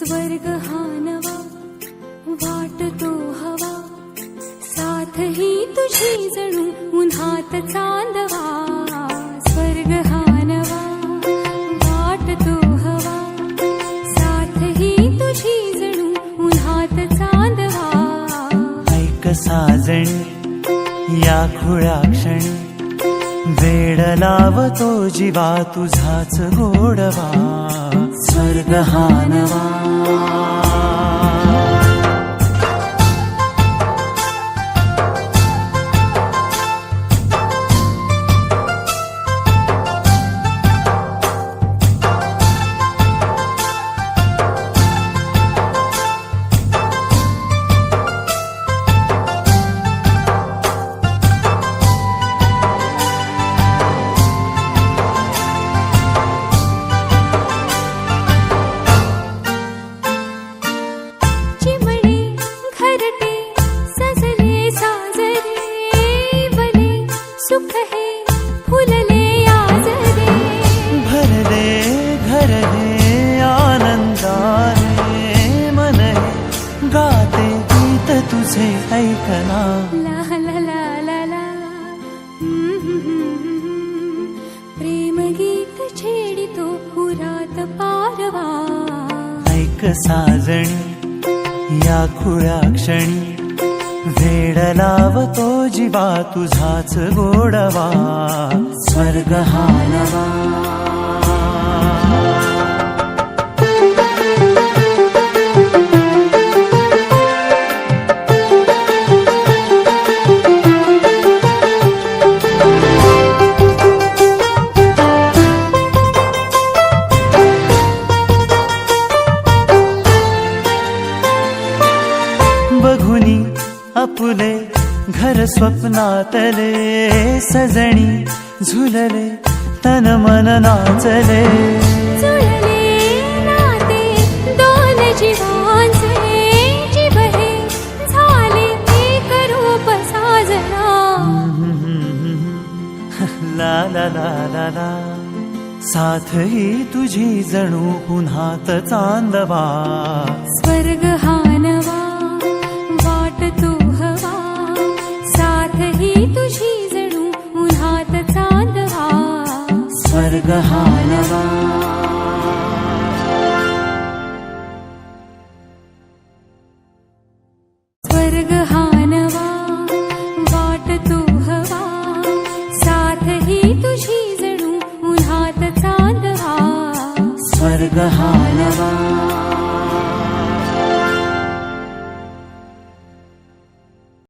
स्वर्ग हा नवा वाटतो हवा, साथ ही तुझी जणू उन्हात चांदवा. स्वर्ग हा नवा वाटतो हवा, साथ ही तुझी जणू उन्हात चांदवा. ऐक साजणी या खुळ्या क्षणी, वेड लावतो जीवा तुझाच गोडवा. स्वर्ग हा नवा. सुख है फुलले आजरे, भरले घर हे आनंदाने. मन हे गाते गीत तुझे ऐकना. ला ला ला ला ला. प्रेम गीत छेडितो पुरात पारवा. ऐक साजणी या खुळ्या क्षणी, वेड लावतो जीवा तुझाच गोडवा. स्वर्ग हा नवा. बघुनी आपुले घर स्वप्नातले, सजणी झुलले तन मन नाचले. जुळले नाते दोन जीवांचे, जीव हे झाले एक रूप साजना. ला ला ला ला ला. साथ ही तुझी जणू उन्हात चांदवा. स्वर्ग हा नवा वाटतो हवा, साथ ही तुझी जणू उन्हात चांदवा. स्वर्ग हा नवा. स्वर्ग हा नवा वाटतो हवा, साथ ही तुझी जणू उन्हात चांदवा. स्वर्ग हा नवा.